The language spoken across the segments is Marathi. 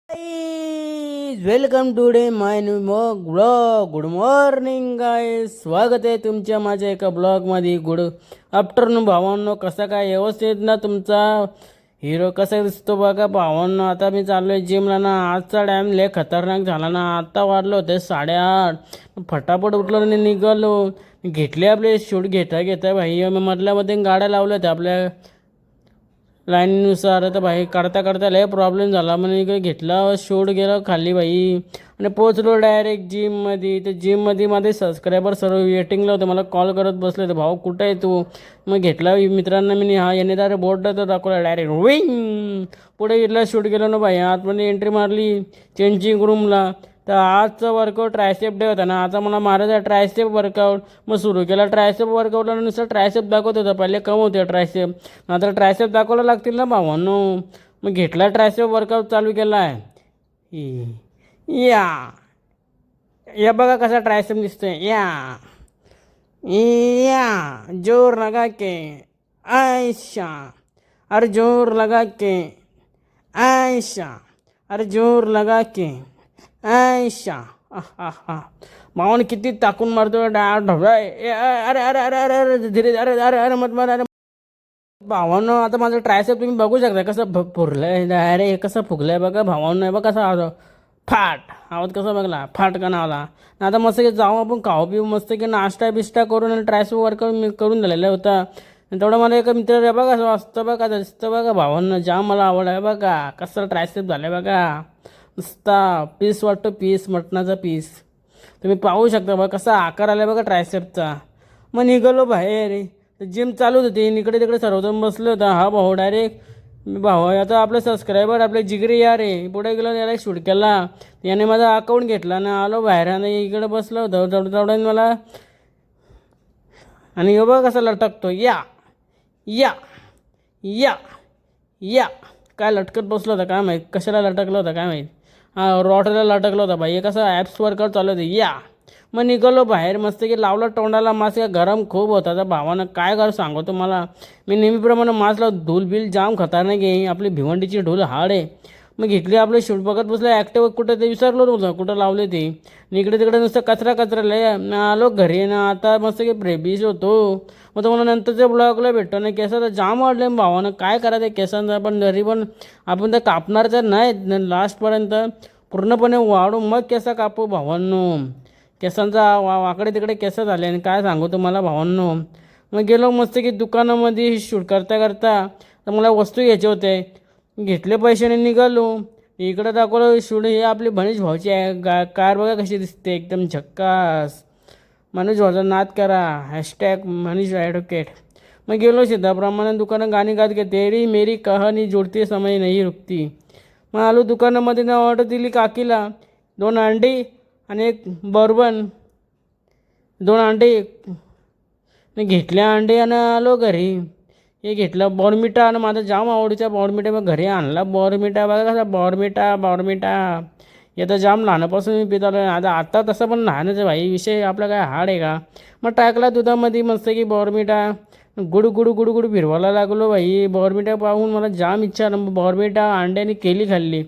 Welcome today my new blog. Good morning guys, स्वागत आहे तुमच्या माझ्या एका ब्लॉगमध्ये. गुड आफ्टरनून भावांनो. कसा काय व्यवस्थित ना तुमचा हिरो? कसा दिसतो बघा भावांनो. आता मी चाललो आहे जिमला ना. आजचा टाईम लय खतरनाक झाला ना. आता वाढलो होते 8:30. फटाफट उठलो आणि निघालो. घेतले आपले शूट घेता भाई. मी मधल्यामध्ये गाड्या लावल्या होत्या आपल्या लाईननुसार. तर भाई काढता काढता लय प्रॉब्लेम झाला. म्हणून इकडे घेतला शूट, गेला खाली भाई आणि पोचलो डायरेक्ट जिममध्ये. तर जिममध्ये माझे सबस्क्रायबर सर्व वेटिंगला होते, मला कॉल करत बसले होते, भाऊ कुठं आहे तू? मग घेतला मित्रांना मी. हा याने दारे बोर्ड तर दाखवला डायरेक्ट विंग. पुढे घेतला शूट गेलो ना भाई. आतमध्ये एंट्री मारली चेंजिंग रूमला. तर आजचा वर्कआउट ट्रायसेप डे होता ना. आता मला मारायचा ट्रायसेप वर्कआउट. मग सुरू केला ट्रायसेप वर्कआउटला. नुसतं ट्रायसेप दाखवत होतं. पहिले कम होते ट्रायसेप, आता ट्रायसेप दाखवायला लागतील ना भावांनो. मग घेतला ट्रायसेप वर्कआउट चालू केला आहे. या या बघा कसा ट्रायसेप दिसतोय. या या जोर लगा के आयशा, अरे जोर लगा के आयशा, अरे जोर लगा के आयशा. मावण किती टाकून मारतो अरे अरे अरे अरे अरे धीरे, अरे अरे अरे मत मार. अरे भावांनो, आता माझं ट्रायसेप तुम्ही बघू शकता कसं फुरलंय. अरे कसं फुगलंय बघा भावांनो. बघा कसा आवाज, फाट आवाज कसा बघला, फाट का नावला. आता मस्त की जाऊ आपण खाऊ पिऊ मस्त की नाश्ता बिष्टा करून आणि ट्रायसेप वर्कआउट मी करून दिलेला होता. तेवढं मला एका मित्र बघा असं वाचतं बघा, दिसतं बघा भावांनो. जाम मला आवड आहे बघा कसं ट्रायसेप झालं बघा. नुसता पीस वाटतो, पीस मटणाचा पीस. तुम्ही पाहू शकता बघा कसा आकार आला बघा ट्रायसेपचा. मग निघालो बाहेर. जिम चालू होती, इकडे तिकडे सर्वजण बसलो होता. हा भाऊ डायरेक्ट भाऊ आता आपले सबस्क्रायबर आपले जिगरी यार आहे. पुढे गेलो याला शूट केला. याने माझा अकाउंट घेतला ना. आलो बाहेर आणि इकडे बसलो होतो तेवढ्याने मला. आणि यो बघा कसा लटकतो. या या या या काय लटकत बसलो होता काय माहीत, कशाला लटकलं होतं काय माहीत. हा रॉटला लटकलं होतं भाई. हे कसं ॲप्स वर्कआउट चालू होते. या मग निघालो बाहेर मस्त की लावलं तोंडाला मास्क. गरम खूप होता. तर भावानं काय करू सांगू तुम्हाला. मी नेहमीप्रमाणे मास्क लावून धूल बिल जाम खतरनाक आहे. आपली भिवंडीची ढोल हाड आहे. मग घेतली आपले शूट बघत बसलं. ॲक्टिव्ह कुठं ते विसरलो नव्हतं कुठं लावले ते. इकडे तिकडे नुसतं कचरा लय. आलो घरी ना. आता मस्त की ब्रेबीज होतो. मग तुम्हाला नंतरच्या ब्लॉगला भेटतो ना. केसाचं जाम वाढले भावानं. काय करायचं केसांचा, पण घरी पण आपण तर कापणार तर नाही लास्टपर्यंत. पूर्णपणे वाढून मग केसा कापू भावांनो. केसांचा वाकडे तिकडे केस झाले आणि काय सांगू तुम्हाला भावांनो. मग गेलो मस्त की दुकानामध्ये शूट करता करता. तर मला वस्तू घ्यायचे होते. घेतले पैशाने निघालो. इकडं दाखवलं शूट. हे आपली मनीष भाऊची आहे कार बघा कशी दिसते, एकदम झक्कास. मनीष भाऊचा नाद करा. Hashtag Manish advocate. मग गेलो सिद्धाप्रमाणे दुकानात गाणी गात घे. तेरी मेरी कहाणी जोडती समय नाही रुकती. मग आलो दुकानामध्ये ऑर्डर दिली काकीला. 2 अंडी आणि 1 बर्बन. 2 अंडे घेतल्या अंडे आणि आलो घरी. हे घेतलं बॉर्मिटा आणि माझा जाम आवडीचा बॉर्मिटा. मग घरी आणला बॉर्मिटा. बघा कसा बॉर्मिटा. हे तर जाम लहानापासून मी पित आलो. आता तसं पण लहानच आहे भाई. विषय आपला काय हाड आहे का. मग टाकला दुधामध्ये मस्त की बॉर्मिटा. गुडू फिरवायला लागलो भाई. बॉर्मिटा पाहून मला जाम इच्छा. बॉर्मिटा अंड्याने केली खाल्ली.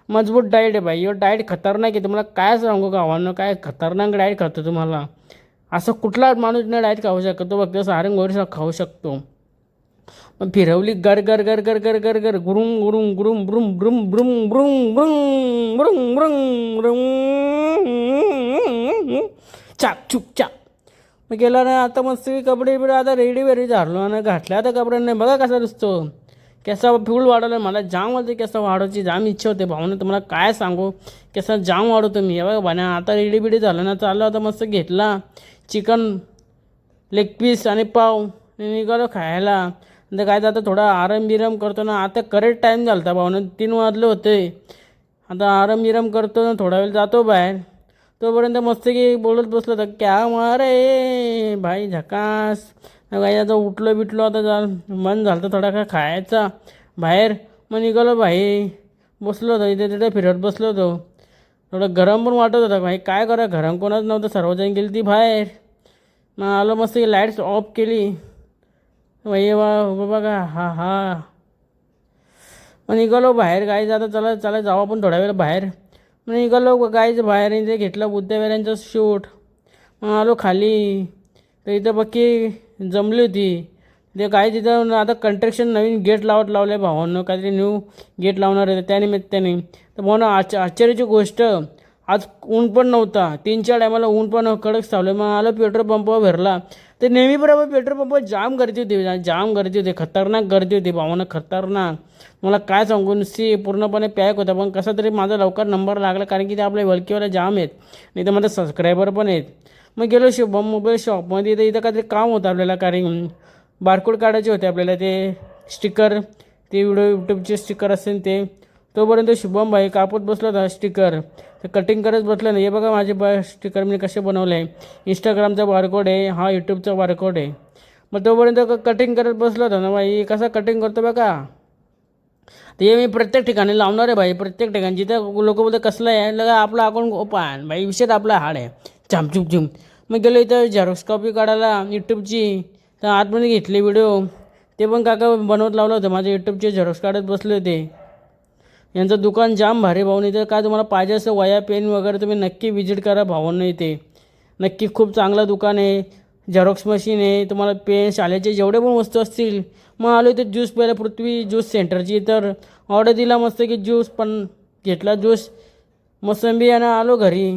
मजबूत डाएट आहे भाई. डाएट खतरनाक आहे. तुम्हाला काय सांगू गावांना, काय खतरनाक डाएट खातो तुम्हाला. असं कुठला माणूस नाही डाएट खाऊ शकतो. फक्त सारंग गोरी खाऊ शकतो. मग फिरवली गर गर गर गर गर गर गर गुरुम गुरुम गुरुम ब्रुम ब्रुम ब्रुम ब्रुम ब्रुम ब्रुम ब्रुम ब्रुम चाक चुक चाक. मग गेला ना. आता मस्त कपडे बिडे आता रेडी झालो आणि घातल्या आता कपड्यांना. बघा कसा दिसतो. केसा फुल वाढवलं. मला जाम होते केसा वाढवायची जाम इच्छा होते भावना. तुम्हाला काय सांगू केसा जाम वाढवतो मी. हे बघा भाण्या आता रेडी बिडी झालं ना. चाललं आता मस्त घेतला चिकन लेग पीस आणि पाव. निघालो खायला. तर काय आता थोडा आराम करतो ना. आता करेक्ट टाईम झाला होता भावना. 3 वाजले होते. आता आराम करतो ना. थोडा वेळ जातो बाहेर. तोपर्यंत मस्त की बोलत बसलो तर क्या मारे भाई झकास. काही आता उठलो बिटलो. आता मन झालं तर थोडा काय खायचा बाहेर. मग निघालो भाई. बसलो होतो इथे तिथे फिरत बसलो होतो. थोडं गरम पण वाटत होतं भाई. काय करा घरम कोणाच नव्हतं. सर्वजण गेली ती बाहेर. मग आलो मस्त की लाईट्स ऑफ केली. भाई वा बघा हा. मग निघालो बाहेर गाईज, आता चला चला जाऊ आपण थोड्या वेळ बाहेर. मग निघालो गाईज बाहेर, ते घेतलं बुद्धविहारांचं शूट. मग आलो खाली, तर इथं बाकी जमली होती ते काय. तिथं आता कंस्ट्रक्शन नवीन गेट लावले भावांनो, काहीतरी न्यू गेट लावणार आहे त्यानिमित्ताने. तर म्हणून आश्चर्याची गोष्ट, आज ऊन पण नव्हता, 3-4 टायमाला ऊन पण कडक चावलं. मग आलो पेट्रोल पंपावर भरला. तर नेहमीप्रमाणे पेट्रोल पंपावर जाम गर्दी होती, खतरनाक गर्दी होती भावांनो, खतरनाक. मला काय सांगू, नुसती पूर्णपणे पॅक होता. पण कसा तरी माझा लवकर नंबर लागला, कारण की ते आपल्या वळखीवाला जाम आहेत, नाही तर माझे सबस्क्रायबर पण आहेत. मग गेलो शुभम मोबाईल शॉपमध्ये, तर इथं काहीतरी काम होतं आपल्याला, कारण बारकोड काढायचे होते आपल्याला, ते स्टिकर, ते व्हिडिओ यूट्यूबचे स्टिकर असेल ते. तोपर्यंत शुभम भाई कापत बसला होता स्टिकर, ते कटिंग करत बसलं नाही. हे बघा माझे स्टिकर मी कसे बनवले आहे, इंस्टाग्रामचा बारकोड आहे, हा यूट्यूबचा बारकोड आहे. मग तोपर्यंत कटिंग करत बसला होता ना भाई, कसा कटिंग करतो बघा. ते मी प्रत्येक ठिकाणी लावणार आहे भाई, प्रत्येक ठिकाणी जिथं लोक बोलते कसलं आहे लगा आपला अकाउंट ओपन भाई, विषय आपला हाड आहे झुम. मग गेलो इथं झेरॉक्स कॉपी काढायला यूट्यूबची, तर आतमध्ये घेतले व्हिडिओ, ते पण काका बनवत लावलं होतं. माझे यूट्यूबचे झेरॉक्स काढत बसले होते. यांचं दुकान जाम भारी भाऊ. नाही तर काय तुम्हाला पाहिजे असं वया पेन वगैरे तुम्ही नक्की विजिट करा भावांनो, इथे नक्की खूप चांगलं दुकान आहे. झेरॉक्स मशीन आहे, तुम्हाला पेन शाळेचे जेवढे पण वस्तू असतील. मग आलो इथे ज्यूस प्यायला, पृथ्वी ज्यूस सेंटरची, तर ऑर्डर दिला मस्त की ज्यूस, पण घेतला ज्यूस मोसंबी आणि आलो घरी.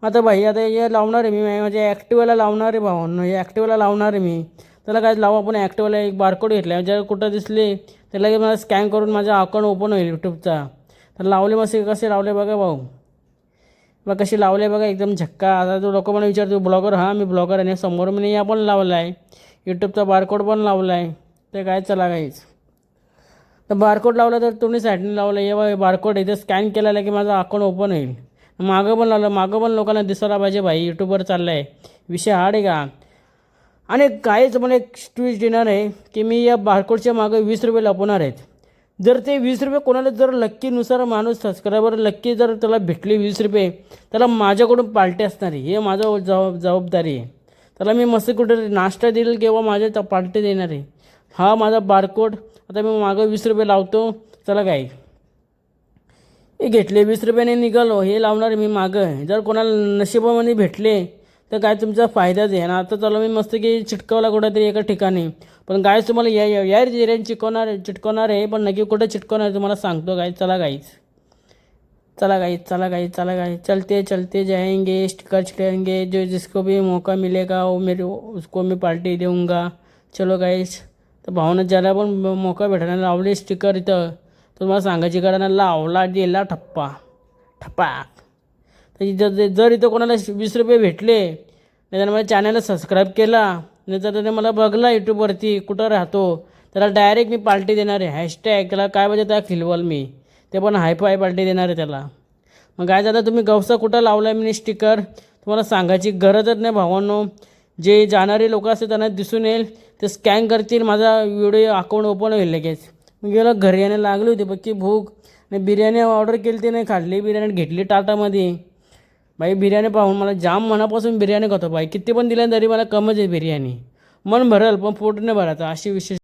आता भाई आता हे लावणार आहे मी, माझ्या ॲक्टिवाला लावणार आहे भावांनो, हे ॲक्टिवाला लावणार आहे मी. त्याला काय लावू आपण, ॲक्टिवाला एक बारकोड घेतला, जर कुठं दिसले त्याला की मला स्कॅन करून माझा अकाउंट ओपन होईल यूट्यूबचा. तर लावले मस्त, कसे लावले बघा भाऊ, बघा कसे लावले बघा, एकदम झक्का. आता तो लोक मला विचारतो ब्लॉगर, हां मी ब्लॉगर आहे, समोर मी नाही पण लावला आहे, यूट्यूबचा बारकोड पण लावला आहे. ते काय चला काहीच, तर बारकोड लावला तर तुम्ही साईडने लावलं, हे बारकोड इथे स्कॅन केलेला की माझा अकाउंट ओपन होईल. मागं पण लावलं, मागं पण लोकांना दिसायला पाहिजे भाई, यूट्यूबवर चाललं आहे, विषय हार्ड आहे का. आणि काहीच मला एक ट्विस्ट देणार आहे की मी या बारकोडच्या मागं 20 रुपये लपवणार आहेत. जर ते 20 रुपये कोणाला जर लक्कीनुसार माणूस सबस्क्रायबर लक्की जर त्याला भेटले 20 रुपये, त्याला माझ्याकडून पार्टी असणार आहे, हे माझं जबाबदारी आहे. त्याला मी मस्त कुठे नाश्ता देईल किंवा माझ्या पार्टी देणार आहे. हा माझा बारकोड, आता मी मागं 20 रुपये लावतो. चला काय हे घेतले 20 रुपयाने निघालो, हे लावणार आहे मी मागं. जर कोणाला नशिबामध्ये भेटले तर काय तुमचा फायदाच आहे ना. आता चला मी मस्त की चिटकवला कुठेतरी एका ठिकाणी, पण गायच तुम्हाला यार एरियाने चिटकवणार आहे, पण नक्की कुठे चिटकवणार आहे तुम्हाला सांगतो गाईज. चला गाईज चलते जाएंगे, स्टिकर चिटकाएंगे, जो जिसको भी मौका मिलेगा वो उसको मैं पार्टी देऊँगा. चलो गाईज, तर भावना ज्याला पण मौका भेटणार लावले स्टिकर इथं, तुम्हाला सांगायची गरज लावला दिला ठपाक. तर जर इथं कोणाला 20 रुपये भेटले, नाही तर माझ्या चॅनलला सबस्क्राईब केला, नाही तर त्याने मला बघला यूट्यूबवरती कुठं राहतो, त्याला डायरेक्ट मी पार्टी देणार आहे. हॅशटॅग त्याला काय पाहिजे त्या खिलवाल मी, ते पण हायफाय पार्टी देणार आहे त्याला. मग काय आता तुम्ही गवसा कुठं लावला आहे मी स्टिकर, तुम्हाला सांगायची गरजच नाही भावांनो. जे जाणारे लोक असते त्यांना दिसून येईल, ते स्कॅन करतील, माझा व्हिडिओ अकाउंट ओपन होईल लगेच. मग गेलो घरी यायला लागली होती पक्की भूक, आणि बिर्याणी ऑर्डर केली ती, नाही खाल्ली बिर्याणी, घेतली टाटामध्ये. भाई बिर्याणी पाहून मला जाम मनापासून बिर्याणी खातो भाई, किती पण दिल्या तरी मला कमच आहे बिर्याणी. मन भरल पण पोट नाही भरायचं, अशी विशेष.